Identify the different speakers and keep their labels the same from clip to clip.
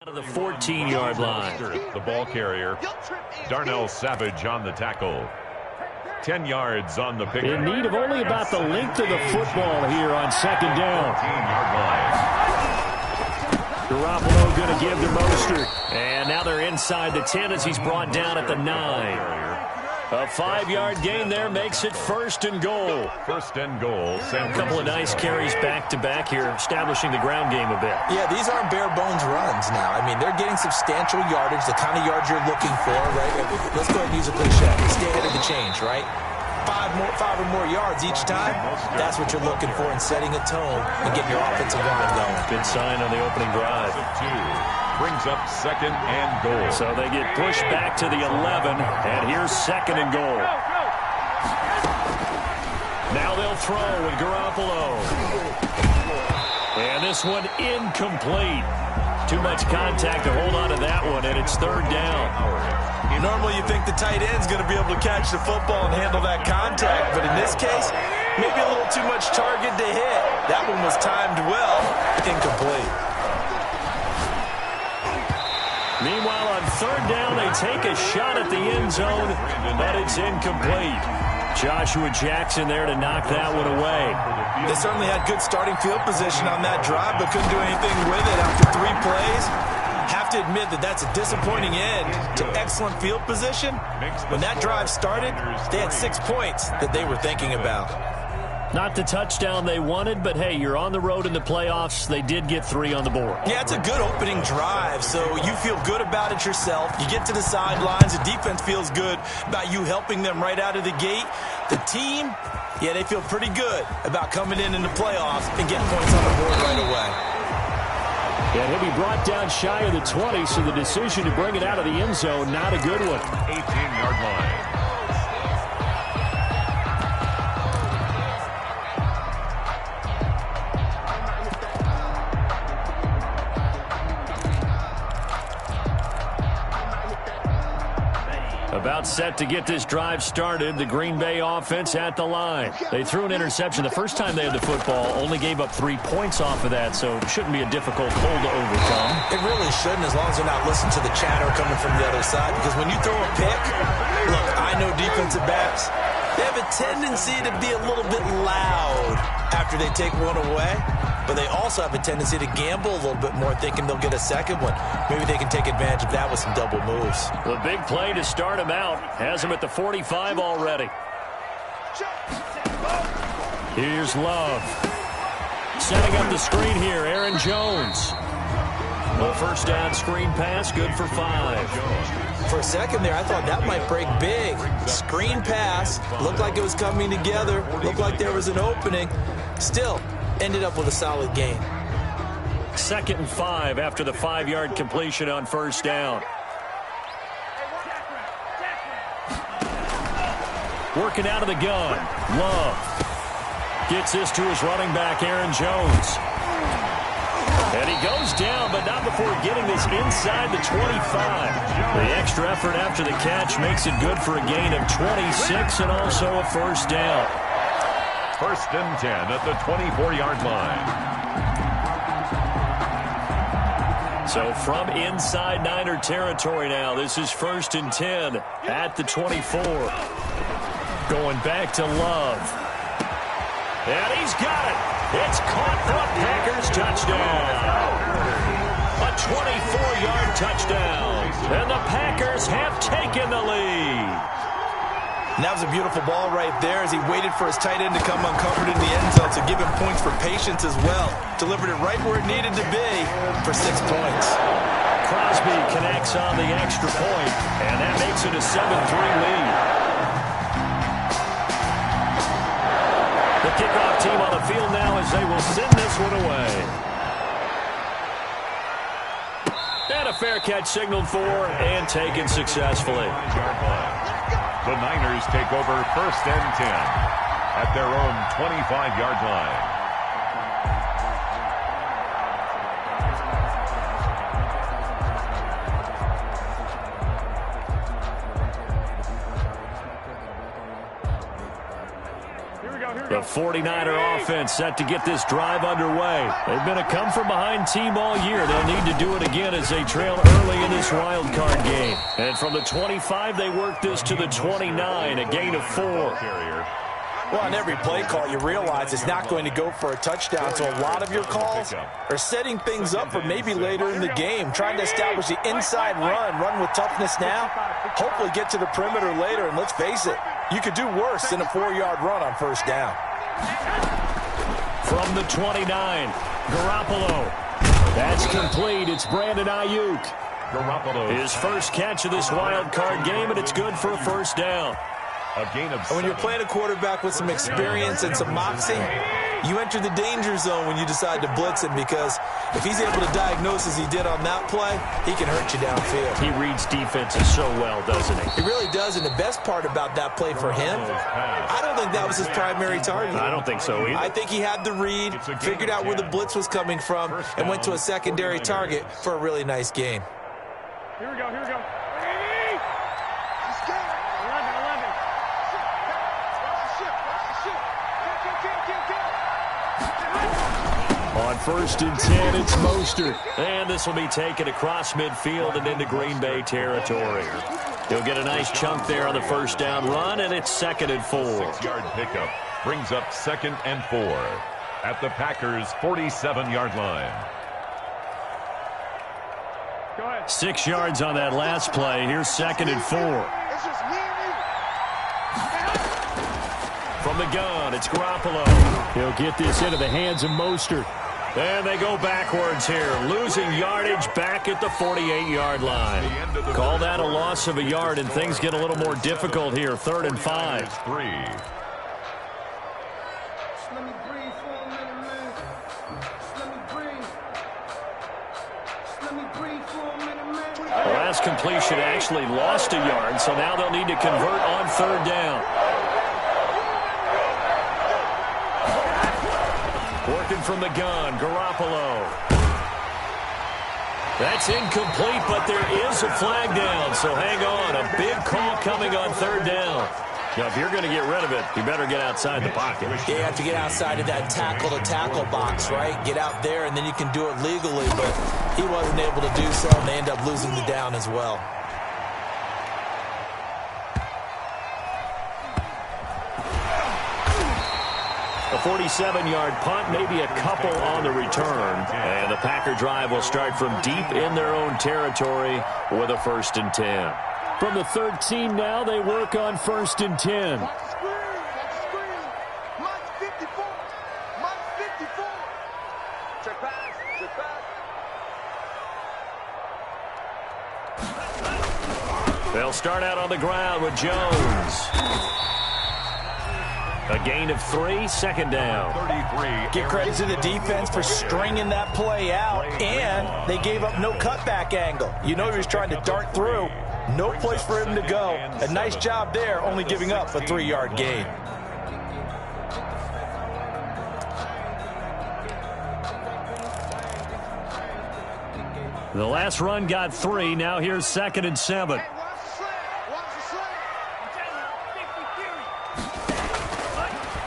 Speaker 1: To the 14-yard line.
Speaker 2: The ball carrier, Darnell Savage on the tackle. 10 yards on the pick.
Speaker 1: In need of only about the length of the football here on second down.
Speaker 2: 14-yard line.
Speaker 1: Garoppolo going to give to Mostert. And now they're inside the 10 as he's brought down at the 9. A 5-yard gain there makes it first and goal.
Speaker 2: First and goal.
Speaker 1: A couple of nice carries back-to-back here, establishing the ground game a bit.
Speaker 3: Yeah, these aren't bare-bones runs now. I mean, they're getting substantial yardage, the kind of yards you're looking for, right? Let's go ahead and use a cliche. Stay ahead of the change, right? Five or more yards each time, that's what you're looking for in setting a tone and getting your offensive line going.
Speaker 1: Good sign on the opening drive.
Speaker 2: Brings up second and goal.
Speaker 1: So they get pushed back to the 11, and here's second and goal. Now they'll throw with Garoppolo. And this one incomplete. Too much contact to hold on to that one, and it's third down.
Speaker 3: Normally you think the tight end's going to be able to catch the football and handle that contact, but in this case, maybe a little too much target to hit. That one was timed well. Incomplete.
Speaker 1: Meanwhile, on third down, they take a shot at the end zone, but it's incomplete. Joshua Jackson there to knock that one away.
Speaker 3: They certainly had good starting field position on that drive, but couldn't do anything with it after 3 plays. Have to admit that that's a disappointing end to excellent field position. When that drive started, they had 6 points that they were thinking about.
Speaker 1: Not the touchdown they wanted, but hey, you're on the road in the playoffs. They did get 3 on the board.
Speaker 3: Yeah, it's a good opening drive, so you feel good about it yourself. You get to the sidelines. The defense feels good about you helping them right out of the gate. The team, yeah, they feel pretty good about coming in the playoffs and getting points on the board right away.
Speaker 1: And he'll be brought down shy of the 20, so the decision to bring it out of the end zone, not a good one.
Speaker 2: 18-yard line.
Speaker 1: About set to get this drive started. The Green Bay offense at the line. They threw an interception the first time they had the football, only gave up 3 points off of that, so it shouldn't be a difficult hole to overcome.
Speaker 3: It really shouldn't, as long as they're not listening to the chatter coming from the other side, because when you throw a pick, look, I know defensive backs, they have a tendency to be a little bit loud after they take one away. But they also have a tendency to gamble a little bit more, thinking they'll get a second one. Maybe they can take advantage of that with some double moves.
Speaker 1: The big play to start him out has him at the 45 already. Here's Love. Setting up the screen here, Aaron Jones. Well, first down screen pass, good for 5.
Speaker 3: For a second there, I thought that might break big. Screen pass, looked like it was coming together, looked like there was an opening. Still, ended up with a solid gain.
Speaker 1: Second and 5 after the 5-yard completion on first down. Working out of the gun. Love gets this to his running back, Aaron Jones. And he goes down, but not before getting this inside the 25. The extra effort after the catch makes it good for a gain of 26 and also a first down.
Speaker 2: First and 10 at the 24-yard line.
Speaker 1: So from inside Niner territory now, this is first and 10 at the 24. Going back to Love. And he's got it. It's caught for a Packers touchdown. A 24-yard touchdown. And the Packers have taken the lead.
Speaker 3: And that was a beautiful ball right there as he waited for his tight end to come uncovered in the end zone to give him points for patience as well. Delivered it right where it needed to be for 6 points.
Speaker 1: Crosby connects on the extra point, and that makes it a 7-3 lead. The kickoff team on the field now as they will send this one away. And a fair catch signaled for and taken successfully.
Speaker 2: The Niners take over first and 10 at their own 25-yard line.
Speaker 4: Here we go.
Speaker 1: The 49er offense set to get this drive underway. They've been a come-from-behind team all year. They'll need to do it again as they trail early in this wild card game. And from the 25, they work this to the 29, a gain of 4.
Speaker 3: Well, on every play call, you realize it's not going to go for a touchdown, so a lot of your calls are setting things up for maybe later in the game, trying to establish the inside run with toughness now, hopefully get to the perimeter later, and let's face it, you could do worse than a 4-yard run on first down.
Speaker 1: From the 29, Garoppolo. That's complete. It's Brandon Ayuk. His first catch of this wild card game, and it's good for a first down.
Speaker 3: When you're playing a quarterback with some experience and some moxie, you enter the danger zone when you decide to blitz him, because if he's able to diagnose as he did on that play, he can hurt you downfield.
Speaker 1: He reads defenses so well, doesn't he?
Speaker 3: He really does, and the best part about that play for him, I don't think that was his primary target.
Speaker 1: I don't think so either.
Speaker 3: I think he had the read, figured out where the blitz was coming from, and went to a secondary target for a really nice gain.
Speaker 4: Here we go, here we go.
Speaker 1: On first and 10, it's Mostert. And this will be taken across midfield and into Green Bay territory. He'll get a nice chunk there on the first down run, and it's 2nd and 4.
Speaker 2: 6-yard pickup brings up 2nd and 4 at the Packers' 47-yard line.
Speaker 1: 6 yards on that last play. Here's 2nd and 4. From the gun, it's Garoppolo. He'll get this into the hands of Mostert. And they go backwards here, losing yardage back at the 48-yard line. Call that a loss of a yard, and things get a little more difficult here. 3rd and 5. The last completion actually lost a yard, so now they'll need to convert on 3rd down. Working from the gun, Garoppolo. That's incomplete, but there is a flag down, so hang on. A big call coming on 3rd down. Now, if you're going to get rid of it, you better get outside the pocket.
Speaker 3: Yeah, you have to get outside of that tackle-to-tackle box, right? Get out there, and then you can do it legally, but he wasn't able to do so, and they end up losing the down as well.
Speaker 1: A 47-yard punt, maybe a couple on the return. And the Packer drive will start from deep in their own territory with a 1st and 10. From the 13 now, they work on 1st and 10. They'll start out on the ground with Jones. A gain of 3, 2nd down.
Speaker 2: 33.
Speaker 3: Give credit to the defense for stringing that play out, and they gave up no cutback angle. You know he was trying to dart through. No place for him to go. A nice job there, only giving up a 3-yard gain.
Speaker 1: The last run got 3. Now here's 2nd and 7.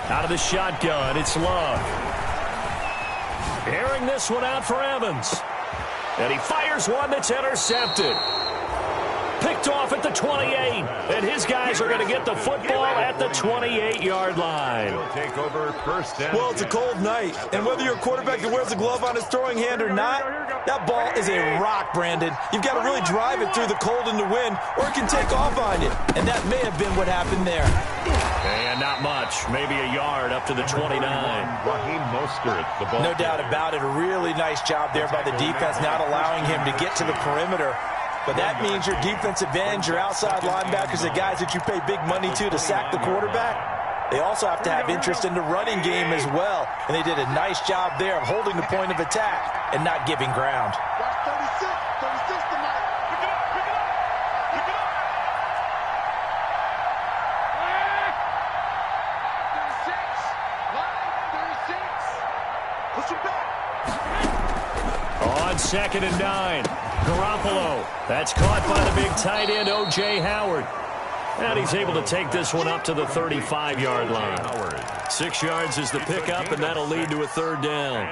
Speaker 1: Out of the shotgun, it's Love. Airing this one out for Evans. And he fires one that's intercepted. Picked off at the 28. And his guys are going to get the football at the 28-yard line.
Speaker 2: Take over 1st and
Speaker 3: Well, it's a cold night, and whether you're a quarterback that wears a glove on his throwing hand or not, that ball is a rock, Brandon. You've got to really drive it through the cold and the wind, or it can take off on you. And that may have been what happened there.
Speaker 1: And not much. Maybe a yard up to the 29.
Speaker 2: Raheem Mostert, the ball.
Speaker 3: No doubt about it. A really nice job there by the defense, not allowing him to get to the perimeter. But that means your defensive ends, your outside linebackers, the guys that you pay big money to sack the quarterback, they also have to have interest in the running game as well. And they did a nice job there of holding the point of attack and not giving ground.
Speaker 1: On 2nd and 9. Garoppolo. That's caught by the big tight end, O.J. Howard. And he's able to take this one up to the 35-yard line. 6 yards is the pickup, and that'll lead to a third down.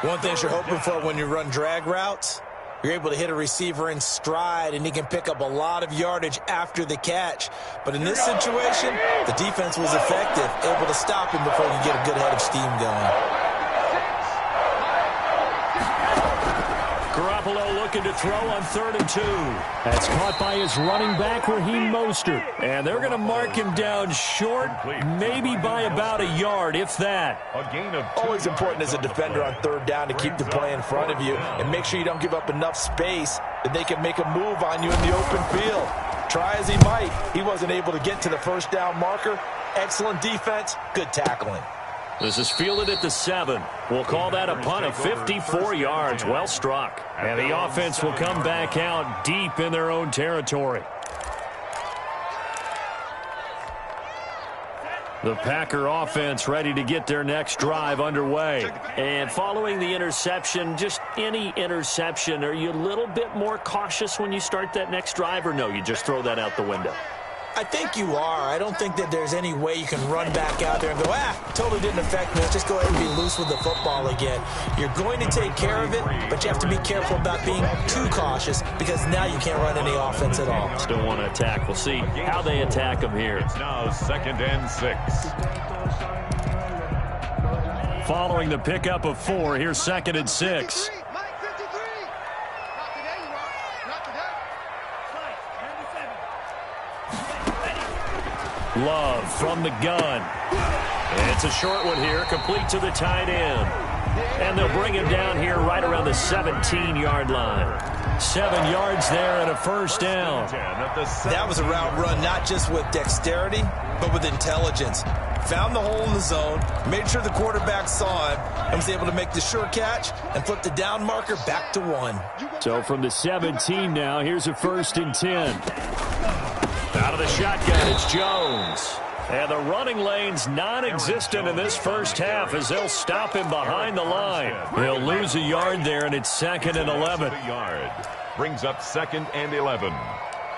Speaker 3: One thing you're hoping for when you run drag routes, you're able to hit a receiver in stride, and he can pick up a lot of yardage after the catch. But in this situation, the defense was effective, able to stop him before he could get a good head of steam going.
Speaker 1: Garoppolo looking to throw on 3rd and 2. That's caught by his running back, Raheem Mostert. And they're going to mark him down short, maybe by about a yard, if that.
Speaker 3: Always important as a defender on 3rd down to keep the play in front of you and make sure you don't give up enough space that they can make a move on you in the open field. Try as he might, he wasn't able to get to the 1st down marker. Excellent defense, good tackling.
Speaker 1: This is fielded at the 7. We'll call that a punt of 54 yards. Well struck. And the offense will come back out deep in their own territory. The Packer offense ready to get their next drive underway. And following the interception, just any interception, are you a little bit more cautious when you start that next drive, or no, you just throw that out the window?
Speaker 3: I think you are. I don't think that there's any way you can run back out there and go, totally didn't affect me. Let's just go ahead and be loose with the football again. You're going to take care of it, but you have to be careful about being too cautious because now you can't run any offense at all.
Speaker 1: Still want to attack. We'll see how they attack them here.
Speaker 2: It's now 2nd and 6.
Speaker 1: Following the pickup of 4, here's 2nd and 6. Love from the gun. It's a short one here, complete to the tight end. And they'll bring him down here right around the 17-yard line. 7 yards there and a 1st down.
Speaker 3: That was a route run not just with dexterity, but with intelligence. Found the hole in the zone, made sure the quarterback saw him, and was able to make the sure catch and flip the down marker back to 1.
Speaker 1: So from the 17 now, here's a 1st and 10. Out of the shotgun, it's Jones. And the running lane's non-existent in this first half as they'll stop him behind the line. He'll lose a yard there, and it's 2nd and 11.
Speaker 2: Brings up 2nd and 11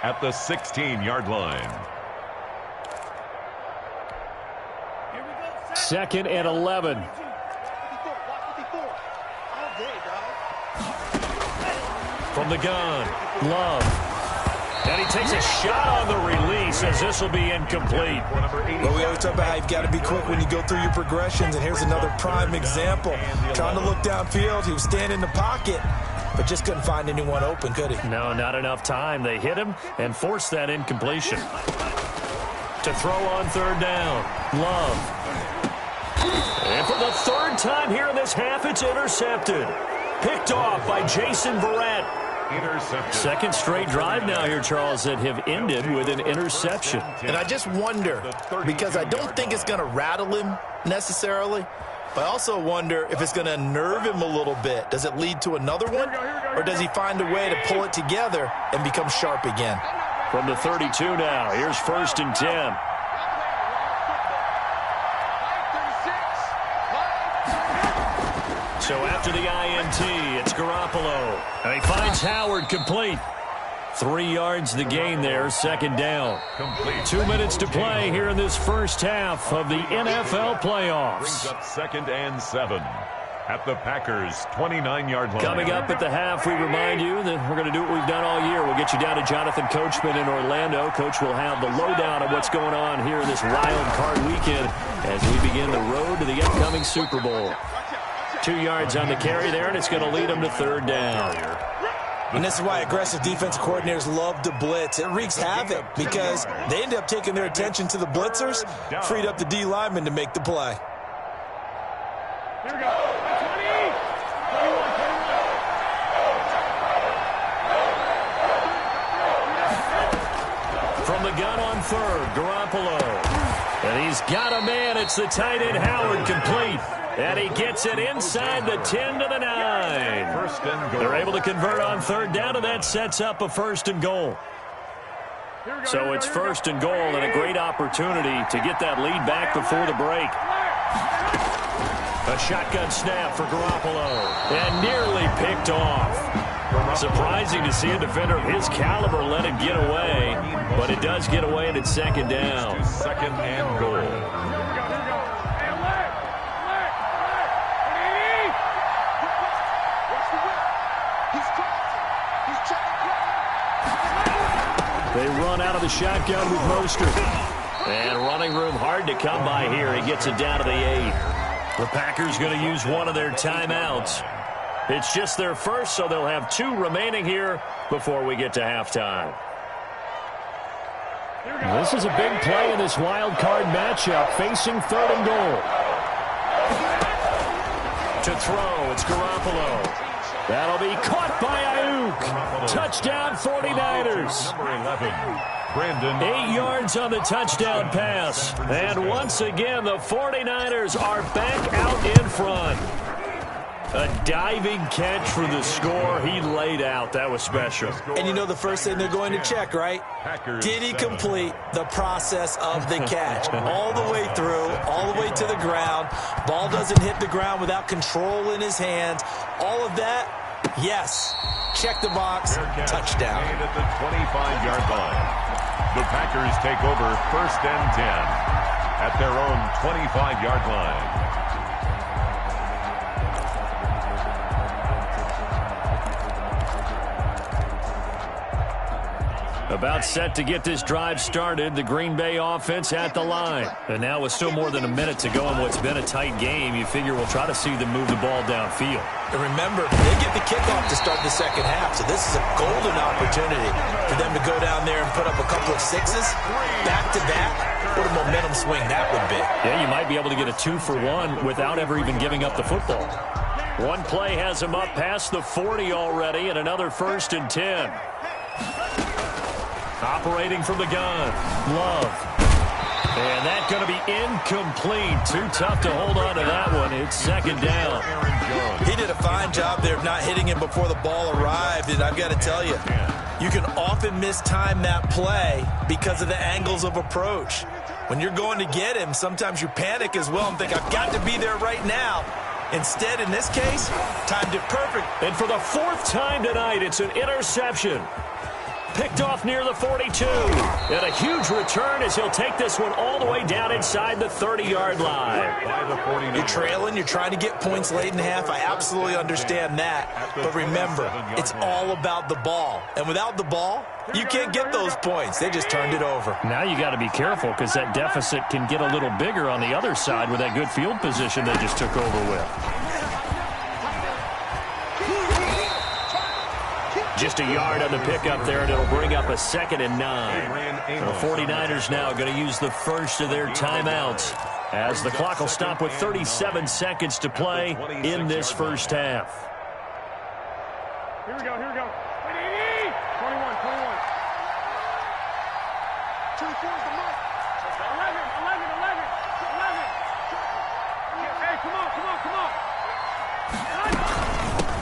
Speaker 2: at the 16-yard line.
Speaker 1: 2nd and 11. From the gun, Love. And he takes a shot on the release as this will be incomplete.
Speaker 3: Well, we always talk about how you've got to be quick when you go through your progressions, and here's another prime example. Trying to look downfield, he was standing in the pocket, but just couldn't find anyone open, could he?
Speaker 1: No, not enough time. They hit him and forced that incompletion. To throw on 3rd down, Love. And for the 3rd time here in this half, it's intercepted. Picked off by Jason Verrett.
Speaker 2: Intercepted. 2nd
Speaker 1: straight drive now here, Charles, that have ended with an interception.
Speaker 3: And I just wonder, because I don't think it's going to rattle him necessarily, but I also wonder if it's going to nerve him a little bit. Does it lead to another one, or does he find a way to pull it together and become sharp again?
Speaker 1: From the 32 now, here's 1st and 10. So after the INT, it's Garoppolo. And he finds Howard complete. 3 yards the gain there, 2nd down. 2 minutes to play here in this first half of the NFL playoffs.
Speaker 2: Brings up 2nd and 7 at the Packers' 29-yard line.
Speaker 1: Coming up at the half, we remind you that we're going to do what we've done all year. We'll get you down to Jonathan Coachman in Orlando. Coach will have the lowdown of what's going on here in this wild card weekend as we begin the road to the upcoming Super Bowl. 2 yards on the carry there, and it's going to lead them to 3rd down.
Speaker 3: And this is why aggressive defense coordinators love to blitz. It wreaks havoc because they end up taking their attention to the blitzers, freed up the D lineman to make the play.
Speaker 4: Here we go. 20.
Speaker 1: From the gun on 3rd, Garoppolo. And he's got a man. It's the tight end, Howard, complete. And he gets it inside the 10 to the 9. They're able to convert on 3rd down, and that sets up a 1st and goal. So it's 1st and goal, and a great opportunity to get that lead back before the break. A shotgun snap for Garoppolo, and nearly picked off. Surprising to see a defender of his caliber let it get away, but it does get away and it's second down.
Speaker 2: Second and goal.
Speaker 1: They run out of the shotgun with Mostert. And running room hard to come by here. He gets it down to the 8. The Packers going to use one of their timeouts. It's just their first, so they'll have 2 remaining here before we get to halftime. This is a big play in this wild card matchup, facing 3rd and goal. To throw, it's Garoppolo. That'll be caught by Ayuk. Touchdown 49ers.
Speaker 2: Number 11, Brandon.
Speaker 1: 8 yards on the touchdown pass. And once again, the 49ers are back out in front. A diving catch for the score. He laid out. That was special.
Speaker 3: And you know the first thing they're going to check, right? Did he complete the process of the catch? All the way through, all the way to the ground. Ball doesn't hit the ground without control in his hands. All of that, yes. Check the box. Touchdown.
Speaker 2: At the 25-yard line. The Packers take over 1st and 10 at their own 25-yard line.
Speaker 1: About set to get this drive started, the Green Bay offense at the line. And now with still more than a minute to go in what's been a tight game, you figure we'll try to see them move the ball downfield.
Speaker 3: And remember, they get the kickoff to start the second half, so this is a golden opportunity for them to go down there and put up a couple of 6s back-to-back. What a momentum swing that would be.
Speaker 1: Yeah, you might be able to get a 2-for-1 without ever even giving up the football. One play has him up past the 40 already, and another 1st and 10. Operating from the gun, Love. And that's going to be incomplete. Too tough to hold on to that one. It's second down.
Speaker 3: He did a fine job there of not hitting him before the ball arrived. And I've got to tell you, you can often mistime that play because of the angles of approach. When you're going to get him, sometimes you panic as well and think, I've got to be there right now. Instead, in this case, timed it perfect.
Speaker 1: And for the 4th time tonight, it's an interception. Picked off near the 42. And a huge return as he'll take this one all the way down inside the 30-yard line.
Speaker 3: You're trailing. You're trying to get points late in the half. I absolutely understand that. But remember, it's all about the ball. And without the ball, you can't get those points. They just turned it over.
Speaker 1: Now you got to be careful because that deficit can get a little bigger on the other side with that good field position they just took over with. Just a yard on the pickup there, and it'll bring up a 2nd and 9. The 49ers now going to use the first of their timeouts as the clock will stop with 37 seconds to play in this first half.
Speaker 4: Here we go, here we go. 21, 21. 24 is the mark. 11. Hey, come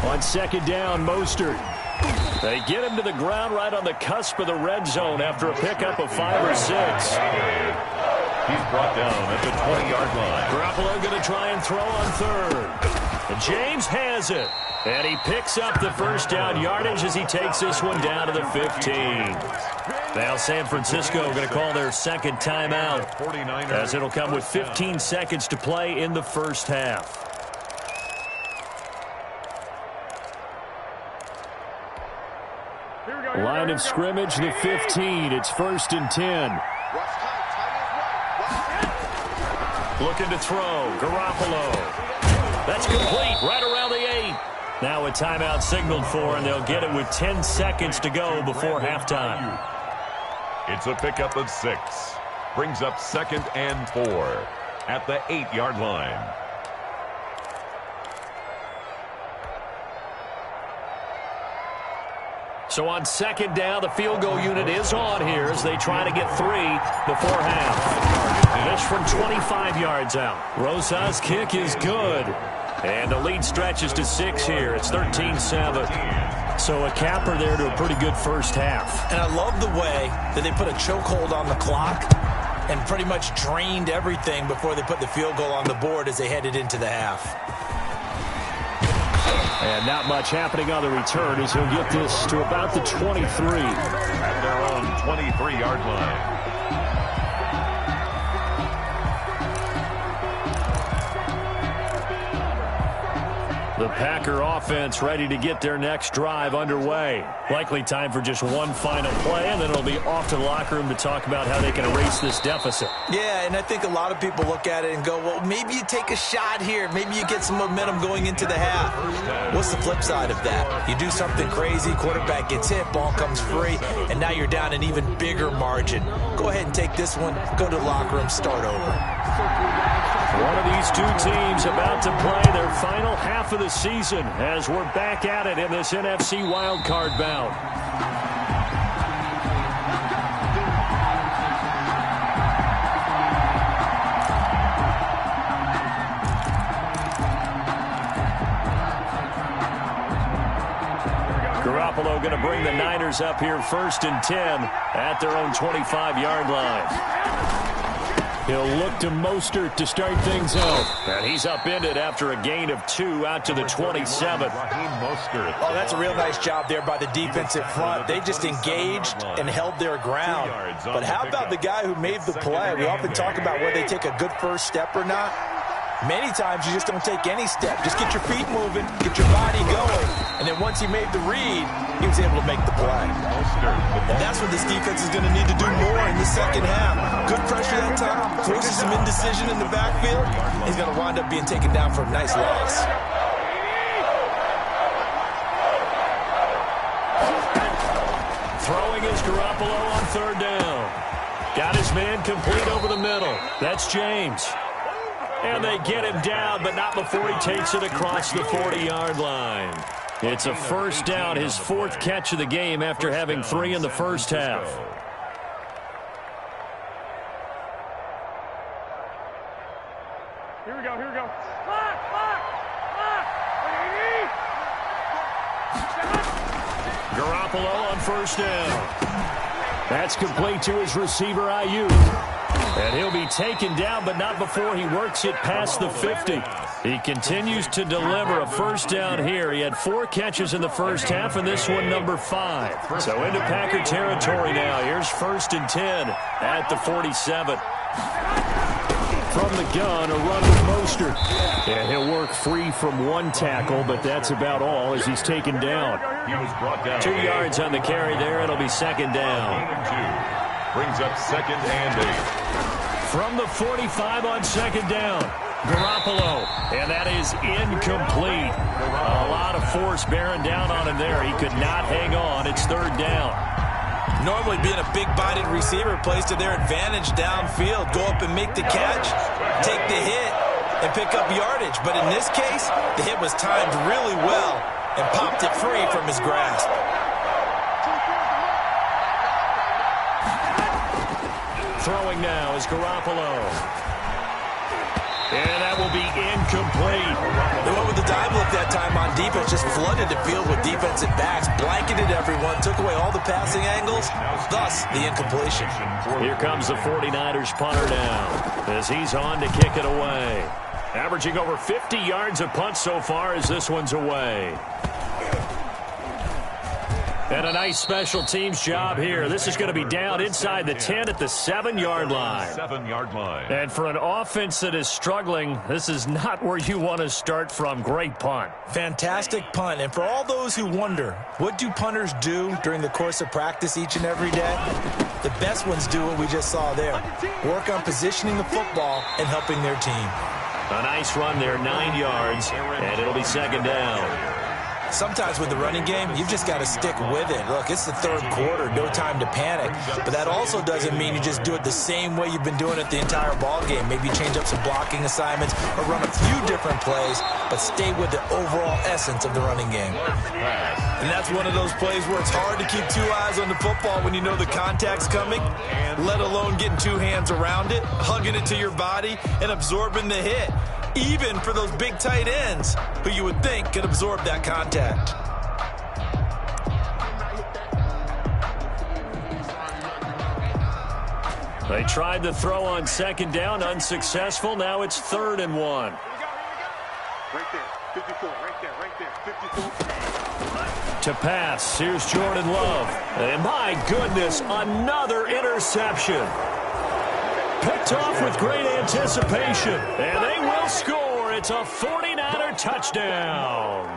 Speaker 4: on.
Speaker 1: On second down, Mostert. They get him to the ground right on the cusp of the red zone after a pickup of 5 or 6.
Speaker 2: He's brought down at the 20-yard line.
Speaker 1: Garoppolo going to try and throw on 3rd. And James has it. And he picks up the first down yardage as he takes this one down to the 15. Now San Francisco going to call their 2nd timeout as it'll come with 15 seconds to play in the first half. Line of scrimmage, the 15. It's 1st and 10. Looking to throw. Garoppolo. That's complete right around the 8. Now a timeout signaled for, and they'll get it with 10 seconds to go before halftime.
Speaker 2: It's a pickup of 6. Brings up 2nd and 4 at the 8-yard line.
Speaker 1: So on second down, the field goal unit is on here as they try to get 3 before half. This from 25 yards out. Rosa's kick is good. And the lead stretches to 6 here. It's 13-7. So a capper there to a pretty good first half.
Speaker 3: And I love the way that they put a chokehold on the clock and pretty much drained everything before they put the field goal on the board as they headed into the half.
Speaker 1: And And not much happening on the return as he'll get this to about the 23.
Speaker 2: At their own 23-yard line.
Speaker 1: The Packer offense ready to get their next drive underway. Likely time for just one final play, and then it'll be off to the locker room to talk about how they can erase this deficit.
Speaker 3: Yeah, and I think a lot of people look at it and go, well, maybe you take a shot here. Maybe you get some momentum going into the half. What's the flip side of that? You do something crazy, quarterback gets hit, ball comes free, and now you're down an even bigger margin. Go ahead and take this one, go to the locker room, start over.
Speaker 1: One of these two teams about to play their final half of the season as we're back at it in this NFC wildcard bout. Garoppolo going to bring the Niners up here 1st and 10 at their own 25-yard line. He'll look to Mostert to start things out. And he's upended after a gain of 2 out to the 27.
Speaker 3: Oh, that's a real nice job there by the defensive front. They just engaged and held their ground. But how about the guy who made the play? We often talk about whether they take a good first step or not. Many times you just don't take any step. Just get your feet moving, get your body going. And then once he made the read, he was able to make the play. And that's what this defense is going to need to do more in the second half. Good pressure that time, forces some indecision in the backfield. He's going to wind up being taken down for a nice loss.
Speaker 1: Throwing is Garoppolo on 3rd down. Got his man complete over the middle. That's James. And they get him down, but not before he takes it across the 40-yard line. It's a 1st down, his 4th catch of the game after having 3 in the first half.
Speaker 4: Here we go, here we go.
Speaker 1: Garoppolo on 1st down. That's complete to his receiver, Ayuk. And he'll be taken down, but not before he works it past the 50. He continues to deliver a 1st down here. He had 4 catches in the first half, and this one number 5. So into Packer territory now. Here's 1st and 10 at the 47. From the gun, a run with Mostert. And he'll work free from 1 tackle, but that's about all as he's taken down.
Speaker 2: He was brought down.
Speaker 1: 2 yards on the carry there. It'll be 2nd down.
Speaker 2: Brings up 2nd and 8.
Speaker 1: From the 45 on 2nd down, Garoppolo, and that is incomplete. A lot of force bearing down on him there. He could not hang on. It's 3rd down.
Speaker 3: Normally being a big-bodied receiver plays to their advantage downfield. Go up and make the catch, take the hit, and pick up yardage. But in this case, the hit was timed really well and popped it free from his grasp.
Speaker 1: Throwing now is Garoppolo. And that will be incomplete.
Speaker 3: They went with the dive look that time on defense, just flooded the field with defensive backs, blanketed everyone, took away all the passing angles, thus the incompletion.
Speaker 1: Here comes the 49ers punter now as he's on to kick it away. Averaging over 50 yards a punt so far as this one's away. And a nice special teams job here. This is going to be down inside the 10 at the 7-yard line.
Speaker 2: 7-yard line.
Speaker 1: And for an offense that is struggling, this is not where you want to start from. Great punt.
Speaker 3: Fantastic punt. And for all those who wonder, what do punters do during the course of practice each and every day? The best ones do what we just saw there. Work on positioning the football and helping their team.
Speaker 1: A nice run there, 9 yards, and it'll be 2nd down.
Speaker 3: Sometimes with the running game, you've just got to stick with it. Look, it's the 3rd quarter, no time to panic. But that also doesn't mean you just do it the same way you've been doing it the entire ball game. Maybe change up some blocking assignments or run a few different plays, but stay with the overall essence of the running game. And that's one of those plays where it's hard to keep 2 eyes on the football when you know the contact's coming, let alone getting 2 hands around it, hugging it to your body, and absorbing the hit. Even for those big tight ends who you would think could absorb that contact.
Speaker 1: They tried the throw on 2nd down, unsuccessful. Now it's 3rd and 1.
Speaker 4: Right there. 54, right there, 54.
Speaker 1: To pass, here's Jordan Love. And my goodness, another interception. Picked off with great anticipation. And they will score. It's a 49er touchdown.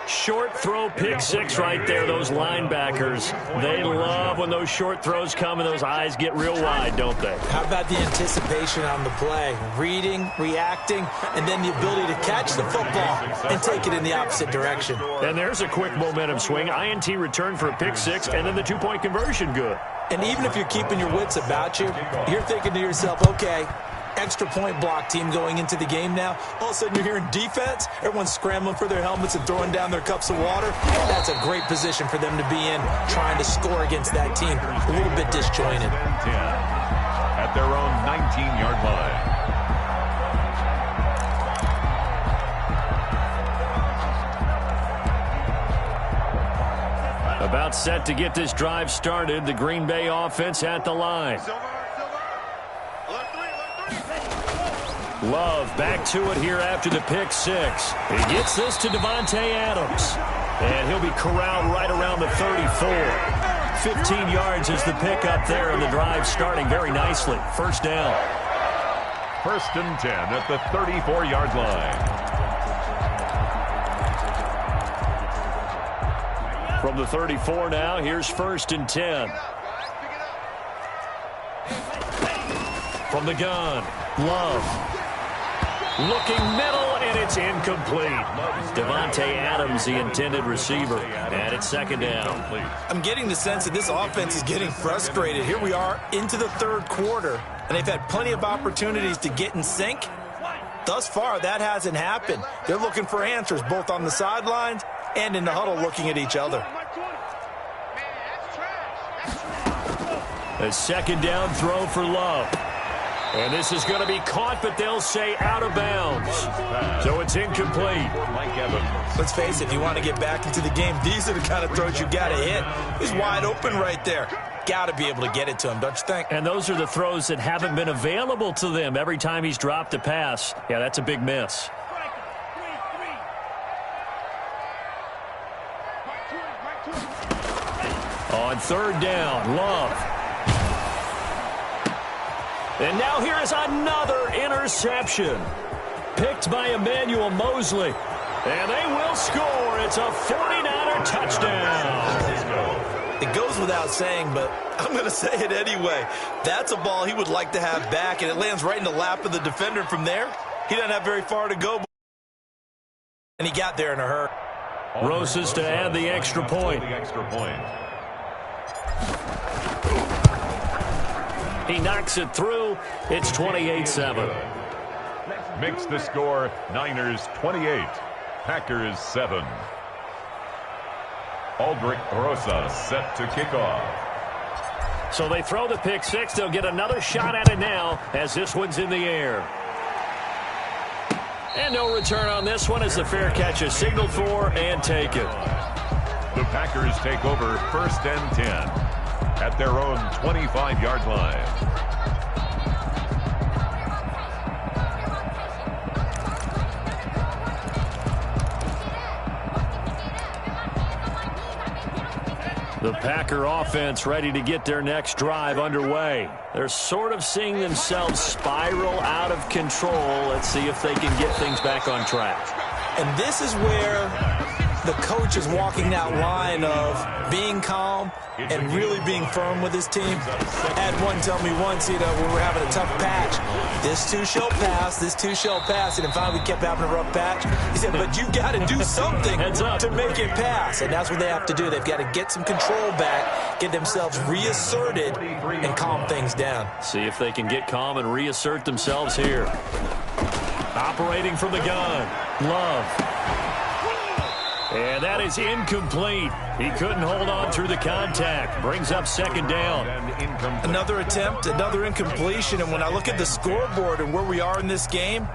Speaker 1: Short throw, pick six right there. Those linebackers, they love when those short throws come and those eyes get real wide, don't they?
Speaker 3: How about the anticipation on the play? Reading, reacting, and then the ability to catch the football and take it in the opposite direction.
Speaker 1: And there's a quick momentum swing. INT return for a pick six, and then the two-point conversion good.
Speaker 3: And even if you're keeping your wits about you, you're thinking to yourself, okay, extra point block team going into the game now. All of a sudden you're hearing defense. Everyone's scrambling for their helmets and throwing down their cups of water. That's a great position for them to be in, trying to score against that team. A little bit disjointed.
Speaker 2: At their own 19-yard line.
Speaker 1: About set to get this drive started. The Green Bay offense at the line. Love back to it here after the pick six. He gets this to Davante Adams. And he'll be corralled right around the 34. 15 yards is the pickup there, and the drive starting very nicely. First down.
Speaker 2: First and 10 at the 34-yard line.
Speaker 1: From the 34 now, here's first and 10. From the gun, Love. Looking middle, and it's incomplete. Davante Adams, the intended receiver, and it's second down.
Speaker 3: I'm getting the sense that this offense is getting frustrated. Here we are into the third quarter, and they've had plenty of opportunities to get in sync. Thus far, that hasn't happened. They're looking for answers both on the sidelines and in the huddle looking at each other.
Speaker 1: A second down throw for Love. And this is going to be caught, but they'll say out of bounds. So it's incomplete.
Speaker 3: Let's face it, if you want to get back into the game, these are the kind of throws you got to hit. He's wide open right there. Got to be able to get it to him, don't you think?
Speaker 1: And those are the throws that haven't been available to them every time he's dropped a pass. Yeah, that's a big miss. On third down, Love. And now here is another interception. Picked by Emmanuel Mosley. And they will score. It's a 49er touchdown.
Speaker 3: It goes without saying, but I'm going to say it anyway. That's a ball he would like to have back, and it lands right in the lap of the defender from there. He doesn't have very far to go, and he got there in a hurry.
Speaker 1: Rosas to add the extra point. He knocks it through. It's 28-7.
Speaker 2: Makes the score Niners 28, Packers 7. Aldrich Rosas set to kick off.
Speaker 1: So they throw the pick six. They'll get another shot at it now as this one's in the air. And no return on this one as the fair catch is signaled for and taken.
Speaker 2: The Packers take over first and 10 at their own 25-yard line.
Speaker 1: The Packer offense ready to get their next drive underway. They're sort of seeing themselves spiral out of control. Let's see if they can get things back on track.
Speaker 3: And this is where the coach is walking that line of being calm and really being firm with his team. I had one tell me once, when we were having a tough patch, this too shall pass, this too shall pass. And finally we kept having a rough patch. He said, but you got to do something to make it pass. And that's what they have to do. They've got to get some control back, get themselves reasserted, and calm things down.
Speaker 1: See if they can get calm and reassert themselves here. Operating from the gun, Love. And that is incomplete. He couldn't hold on through the contact. Brings up second down.
Speaker 3: Another attempt, another incompletion. And when I look at the scoreboard and where we are in this game,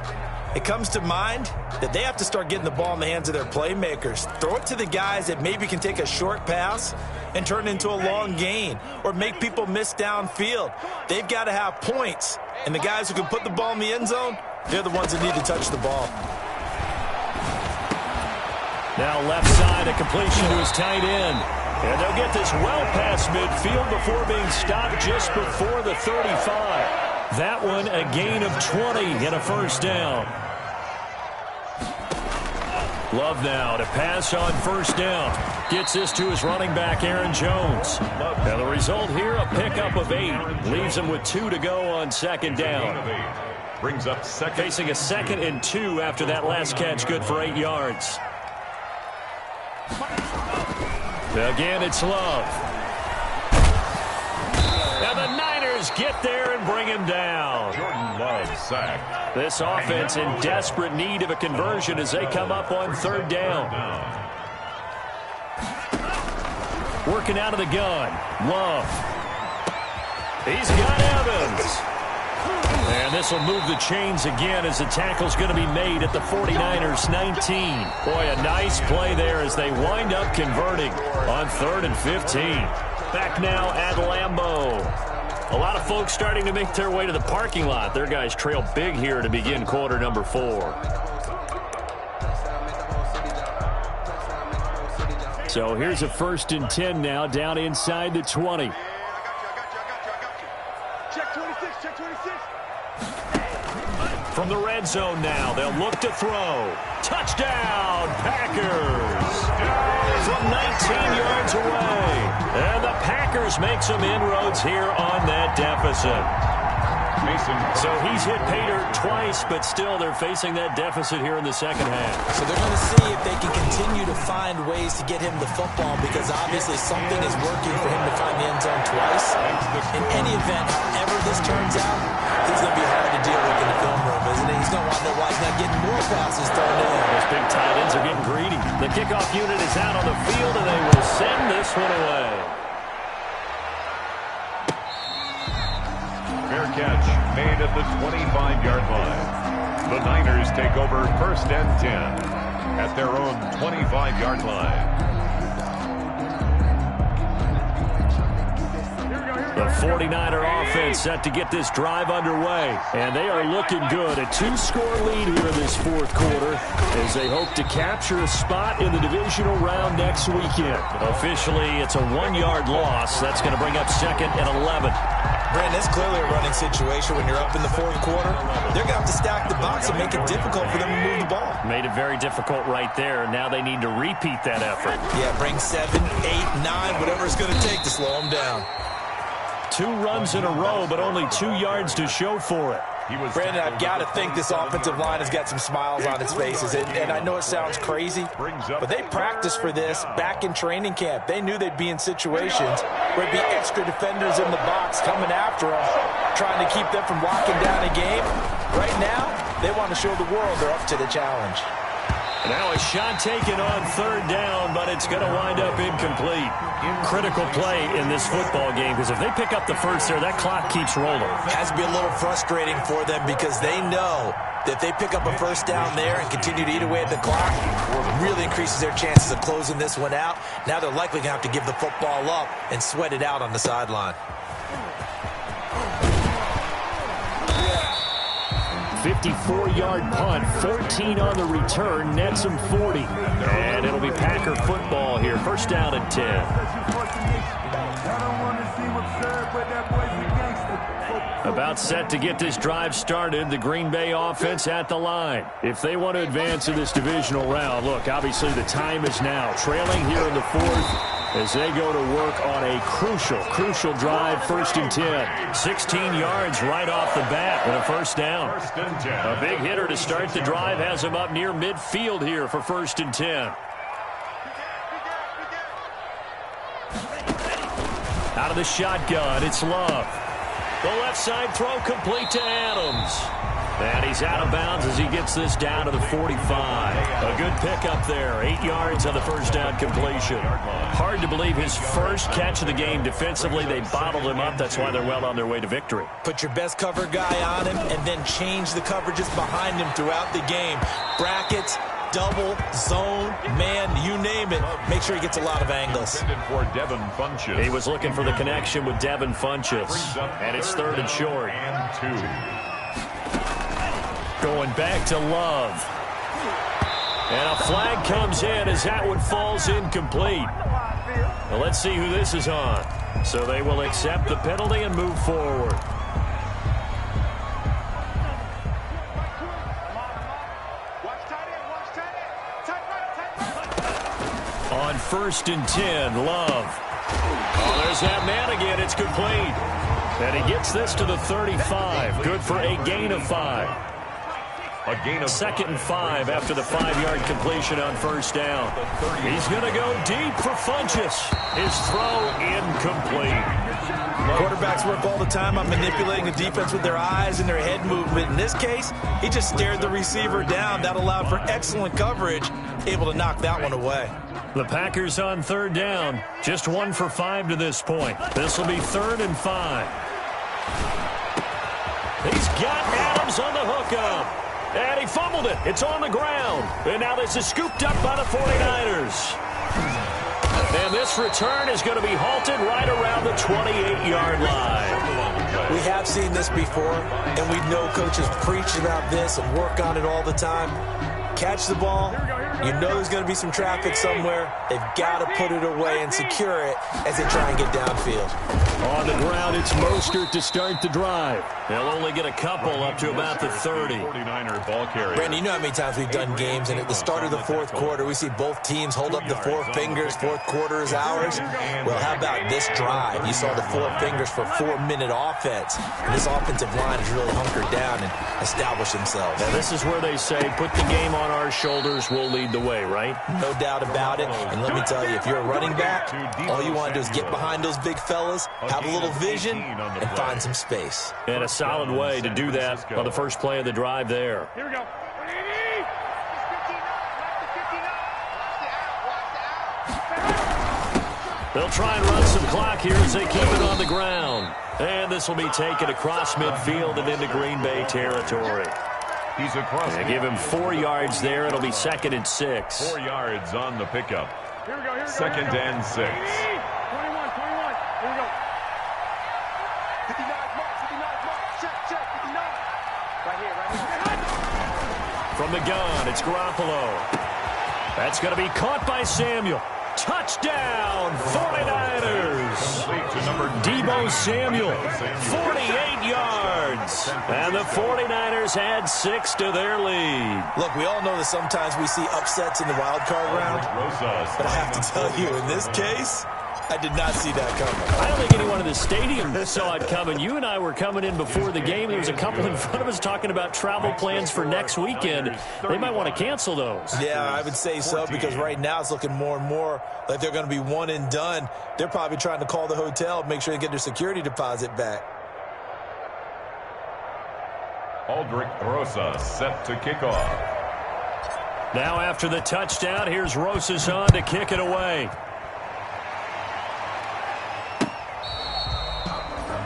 Speaker 3: it comes to mind that they have to start getting the ball in the hands of their playmakers. Throw it to the guys that maybe can take a short pass and turn it into a long gain or make people miss downfield. They've got to have points. And the guys who can put the ball in the end zone, They're the ones that need to touch the ball.
Speaker 1: Now left side, a completion to his tight end. And they'll get this well past midfield before being stopped just before the 35. That one a gain of 20 and a first down. Love now to pass on first down. Gets this to his running back, Aaron Jones. And the result here, a pickup of 8. Leaves him with 2 to go on second down.
Speaker 2: Brings up second.
Speaker 1: Facing a 2nd and 2 after that last catch, good for 8 yards. Again, it's Love. And the Niners get there and bring him down.
Speaker 2: Jordan Love sacked.
Speaker 1: This offense in desperate need of a conversion as they come up on third down. Working out of the gun. Love. He's got Evans. And this will move the chains again as the tackle's going to be made at the 49ers 19. Boy, a nice play there as they wind up converting on 3rd and 15. Back now at Lambeau. A lot of folks starting to make their way to the parking lot. Their guys trail big here to begin quarter number 4. So here's a 1st and 10 now down inside the 20.
Speaker 4: Check 26, check 26.
Speaker 1: From the red zone now, they'll look to throw. Touchdown, Packers! From 19 yards away. And the Packers make some inroads here on that deficit. So he's hit Pater twice, but still they're facing that deficit here in the second half.
Speaker 3: So they're going to see if they can continue to find ways to get him the football, because obviously something is working for him to find the end zone twice. In any event, however this turns out, he's going to be hard to deal with in the film room, isn't he? He's going to want to know why he's not getting more passes thrown in.
Speaker 1: Those big tight ends are getting greedy. The kickoff unit is out on the field, and they will send this one away.
Speaker 2: Fair catch made at the 25-yard line. The Niners take over 1st and 10 at their own 25-yard line.
Speaker 1: The 49er offense set to get this drive underway. And they are looking good. A 2-score lead here in this 4th quarter as they hope to capture a spot in the divisional round next weekend. Officially, it's a 1-yard loss. That's going to bring up 2nd and 11.
Speaker 3: Brandon, it's clearly a running situation when you're up in the 4th quarter. They're going to have to stack the box and make it difficult for them to move the ball.
Speaker 1: Made it very difficult right there. Now they need to repeat that effort.
Speaker 3: Yeah, bring 7, 8, 9, whatever it's going to take to slow them down.
Speaker 1: 2 runs in a row, but only 2 yards to show for it.
Speaker 3: Brandon, I've got to think this offensive line has got some smiles on its faces. And I know it sounds crazy, but they practiced for this back in training camp. They knew they'd be in situations where it'd be extra defenders in the box coming after them, trying to keep them from locking down a game. Right now, they want to show the world they're up to the challenge.
Speaker 1: Now a shot taken on 3rd down, but it's going to wind up incomplete. Critical play in this football game, because if they pick up the first there, that clock keeps rolling.
Speaker 3: It has to be a little frustrating for them because they know that if they pick up a first down there and continue to eat away at the clock, it really increases their chances of closing this one out. Now they're likely going to have to give the football up and sweat it out on the sideline.
Speaker 1: 54-yard punt, 14 on the return, nets him 40. And it'll be Packer football here. 1st down and 10. About set to get this drive started, the Green Bay offense at the line. If they want to advance in this divisional round, look, obviously the time is now. Trailing here in the 4th as they go to work on a crucial drive, 1st and 10. 16 yards right off the bat and a 1st down. A big hitter to start the drive has him up near midfield here for 1st and 10. Out of the shotgun, it's Love. The left side throw complete to Adams. And he's out of bounds as he gets this down to the 45. A good pickup there. 8 yards on the 1st down completion. Hard to believe his first catch of the game defensively. They bottled him up. That's why they're well on their way to victory.
Speaker 3: Put your best cover guy on him and then change the coverages behind him throughout the game. Brackets, double, zone, man, you name it. Make sure he gets a lot of angles.
Speaker 1: He was looking for the connection with Devin Funchess. And it's 3rd and short. Going back to Love. And a flag comes in as that one falls incomplete. Well, let's see who this is on. So they will accept the penalty and move forward. On 1st and 10, Love. Oh, there's that man again. It's complete. And he gets this to the 35. Good for a gain of 5.
Speaker 2: A gain of
Speaker 1: 2nd and 5 after the 5-yard completion on 1st down. He's going to go deep for Funchess. His throw incomplete.
Speaker 3: Quarterbacks work all the time on manipulating the defense with their eyes and their head movement. In this case, he just stared the receiver down. That allowed for excellent coverage, able to knock that one away.
Speaker 1: The Packers on 3rd down. Just 1 for 5 to this point. This will be 3rd and 5. He's got Adams on the hookup. And he fumbled it. It's on the ground. And now this is scooped up by the 49ers. And this return is going to be halted right around the 28-yard line.
Speaker 3: We have seen this before, and we know coaches preach about this and work on it all the time. Catch the ball. You know there's going to be some traffic somewhere. They've got to put it away and secure it as they try and get downfield.
Speaker 1: On the ground, it's Mostert to start the drive. They'll only get a couple up to about the 30.
Speaker 2: 49er ball carrier.
Speaker 3: Brandon, you know how many times we've done games, and at the start of the 4th quarter, we see both teams hold up the 4 fingers. 4th quarter is ours. Well, how about this drive? You saw the 4 fingers for 4-minute offense. And this offensive line has really hunkered down and established themselves.
Speaker 1: Now, this is where they say, put the game on our shoulders, we'll lead the way, right?
Speaker 3: No doubt about it. And let me tell you, if you're a running back, all you want to do is get behind those big fellas, have a little vision, and find some space.
Speaker 1: And a solid way to do that on the first play of the drive there.
Speaker 4: Here we go.
Speaker 1: They'll try and run some clock here as they keep it on the ground. And this will be taken across midfield and into Green Bay territory.
Speaker 2: He's across.
Speaker 1: They give him 4 yards there. It'll be 2nd and 6.
Speaker 2: 4 yards on the pickup.
Speaker 4: Here we go.
Speaker 2: 2nd and 6.
Speaker 4: 21. Here we go. 59, mark, 59, mark. Check, 59. Right here.
Speaker 1: From the gun, it's Garoppolo. That's going to be caught by Samuel. Touchdown, 49ers. Deebo Samuel, 48 yards. And the 49ers add 6 to their lead.
Speaker 3: Look, we all know that sometimes we see upsets in the wild card round. But I have to tell you, in this case, I did not see that coming.
Speaker 1: I don't think anyone in the stadium saw it coming. You and I were coming in before the game. There was a couple in front of us talking about travel plans for next weekend. They might want to cancel those.
Speaker 3: Yeah, I would say so, because right now it's looking more and more like they're going to be one and done. They're probably trying to call the hotel, make sure they get their security deposit back.
Speaker 2: Aldrich Rosa set to kick off.
Speaker 1: Now after the touchdown, here's Rosas on to kick it away.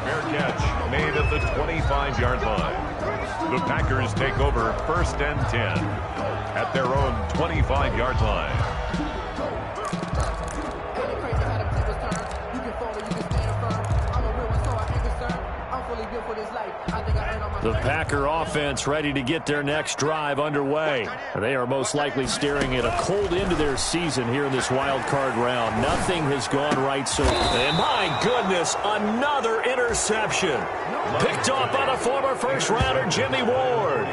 Speaker 2: Fair catch made at the 25-yard line. The Packers take over 1st and 10 at their own 25-yard line.
Speaker 1: The Packer offense ready to get their next drive underway. They are most likely staring at a cold end of their season here in this wild card round. Nothing has gone right so far. And my goodness, another interception. Picked off by the former first-rounder Jimmy Ward.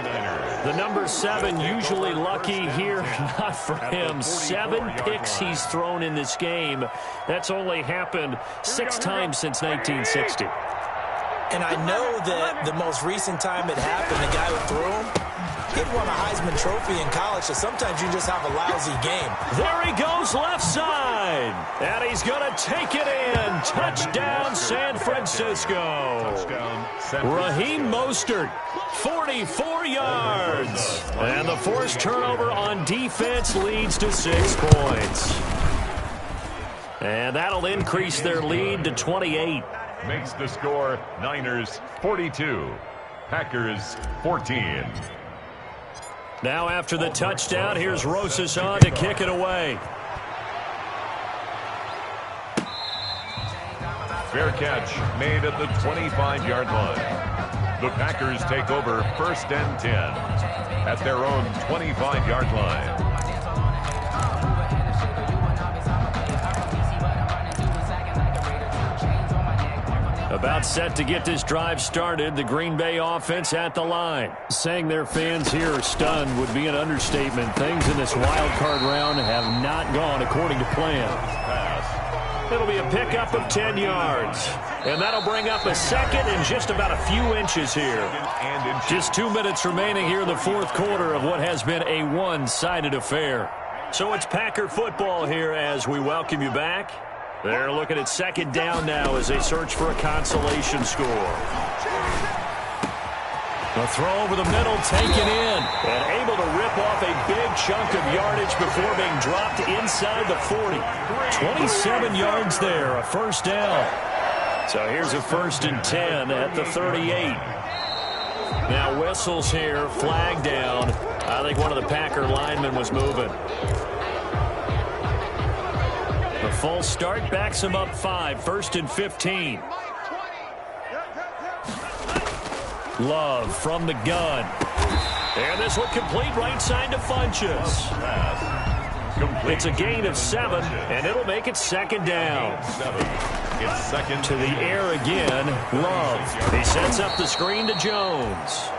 Speaker 1: The number 7 usually lucky here. Not for him. 7 picks he's thrown in this game. That's only happened 6 times since 1960.
Speaker 3: And I know that the most recent time it happened, the guy who threw him, he'd won a Heisman Trophy in college, so sometimes you just have a lousy game.
Speaker 1: There he goes left side. And he's going to take it in. Touchdown, San Francisco. Raheem Mostert, 44 yards. And the forced turnover on defense leads to 6 points. And that'll increase their lead to 28.
Speaker 2: Makes the score Niners 42, Packers 14.
Speaker 1: Now after the touchdown, here's Rosas on to kick it away.
Speaker 2: Fair catch made at the 25-yard line. The Packers take over 1st and 10 at their own 25-yard line.
Speaker 1: About set to get this drive started, the Green Bay offense at the line. Saying their fans here are stunned would be an understatement. Things in this wild card round have not gone according to plan. It'll be a pickup of 10 yards. And that'll bring up a second and just about a few inches here. Just 2 minutes remaining here in the fourth quarter of what has been a one-sided affair. So it's Packer football here as we welcome you back. They're looking at second down now as they search for a consolation score. The throw over the middle taken in and able to rip off a big chunk of yardage before being dropped inside the 40. 27 yards there, a first down. So here's a 1st and 10 at the 38. Now whistles here, flag down. I think one of the Packer linemen was moving. The full start backs him up 5, 1st and 15. Love from the gun. And this one complete right side to Funchess. It's a gain of 7, and it'll make it second down.
Speaker 2: It's second
Speaker 1: to the air again. Love. He sets up the screen to Jones.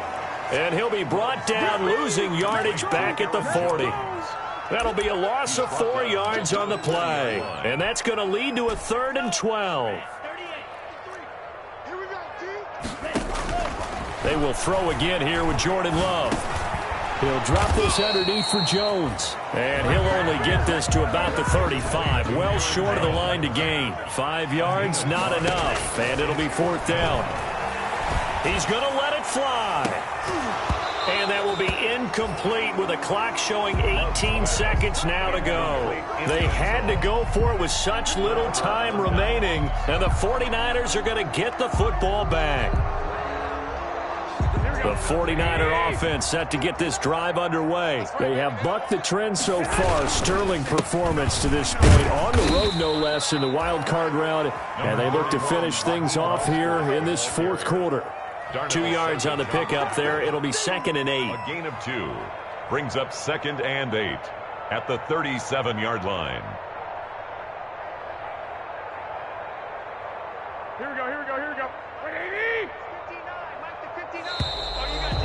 Speaker 1: And he'll be brought down, losing yardage back at the 40. That'll be a loss of 4 yards on the play. And that's going to lead to a 3rd and 12. They will throw again here with Jordan Love. He'll drop this underneath for Jones. And he'll only get this to about the 35. Well short of the line to gain. 5 yards, not enough. And it'll be 4th down. He's going to let it fly. And that will be incomplete with a clock showing 18 seconds now to go. They had to go for it with such little time remaining. And the 49ers are going to get the football back. The 49er offense set to get this drive underway. They have bucked the trend so far. Sterling performance to this point. On the road, no less, in the wild card round. And they look to finish things off here in this fourth quarter. 2 yards on the pickup there. It'll be 2nd and 8.
Speaker 2: A gain of 2 brings up 2nd and 8 at the 37-yard line.
Speaker 4: Here we go, here we go, here we go. Wait, 80! 59, Mike the 59. Oh, you got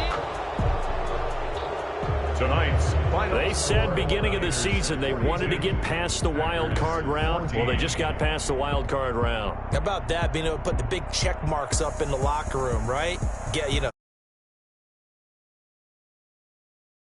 Speaker 2: Tonight's final.
Speaker 1: They said beginning of the season they wanted to get past the wild card round. Well, they just got past the wild card round.
Speaker 3: How about that, being able to put the big check marks up in the locker room, right? Yeah, you know.